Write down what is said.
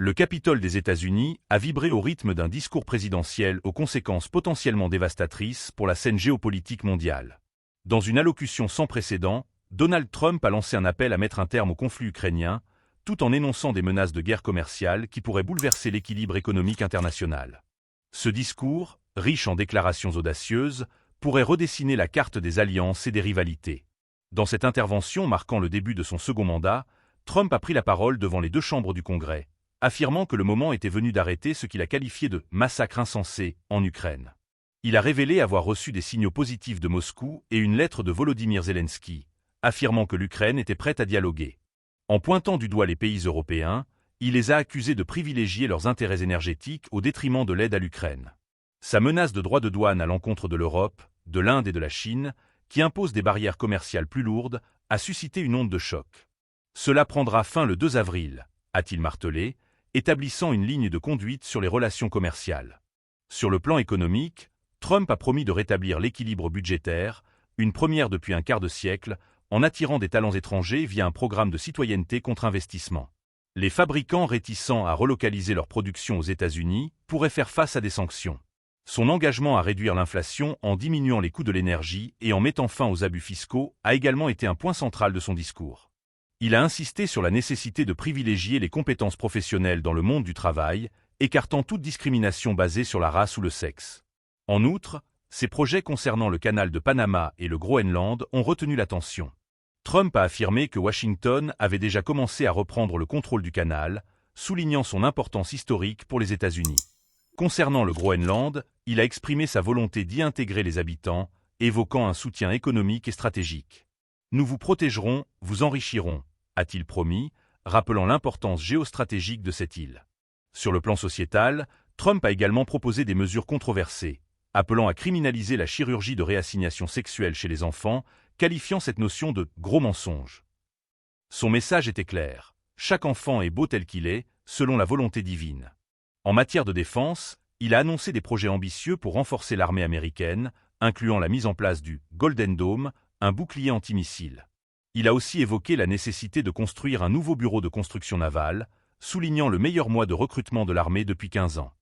Le Capitole des États-Unis a vibré au rythme d'un discours présidentiel aux conséquences potentiellement dévastatrices pour la scène géopolitique mondiale. Dans une allocution sans précédent, Donald Trump a lancé un appel à mettre un terme au conflit ukrainien, tout en énonçant des menaces de guerre commerciale qui pourraient bouleverser l'équilibre économique international. Ce discours, riche en déclarations audacieuses, pourrait redessiner la carte des alliances et des rivalités. Dans cette intervention marquant le début de son second mandat, Trump a pris la parole devant les deux chambres du Congrès, affirmant que le moment était venu d'arrêter ce qu'il a qualifié de « massacre insensé » en Ukraine. Il a révélé avoir reçu des signaux positifs de Moscou et une lettre de Volodymyr Zelensky, affirmant que l'Ukraine était prête à dialoguer. En pointant du doigt les pays européens, il les a accusés de privilégier leurs intérêts énergétiques au détriment de l'aide à l'Ukraine. Sa menace de droits de douane à l'encontre de l'Europe, de l'Inde et de la Chine, qui impose des barrières commerciales plus lourdes, a suscité une onde de choc. Cela prendra fin le 2 avril, a-t-il martelé, établissant une ligne de conduite sur les relations commerciales. Sur le plan économique, Trump a promis de rétablir l'équilibre budgétaire, une première depuis un quart de siècle, en attirant des talents étrangers via un programme de citoyenneté contre investissement. Les fabricants réticents à relocaliser leur production aux États-Unis pourraient faire face à des sanctions. Son engagement à réduire l'inflation en diminuant les coûts de l'énergie et en mettant fin aux abus fiscaux a également été un point central de son discours. Il a insisté sur la nécessité de privilégier les compétences professionnelles dans le monde du travail, écartant toute discrimination basée sur la race ou le sexe. En outre, ses projets concernant le canal de Panama et le Groenland ont retenu l'attention. Trump a affirmé que Washington avait déjà commencé à reprendre le contrôle du canal, soulignant son importance historique pour les États-Unis. Concernant le Groenland, il a exprimé sa volonté d'y intégrer les habitants, évoquant un soutien économique et stratégique. « Nous vous protégerons, vous enrichirons », a-t-il promis, rappelant l'importance géostratégique de cette île. Sur le plan sociétal, Trump a également proposé des mesures controversées, appelant à criminaliser la chirurgie de réassignation sexuelle chez les enfants, qualifiant cette notion de « gros mensonge ». Son message était clair, chaque enfant est beau tel qu'il est, selon la volonté divine. En matière de défense, il a annoncé des projets ambitieux pour renforcer l'armée américaine, incluant la mise en place du « Golden Dome », un bouclier antimissile. Il a aussi évoqué la nécessité de construire un nouveau bureau de construction navale, soulignant le meilleur mois de recrutement de l'armée depuis 15 ans.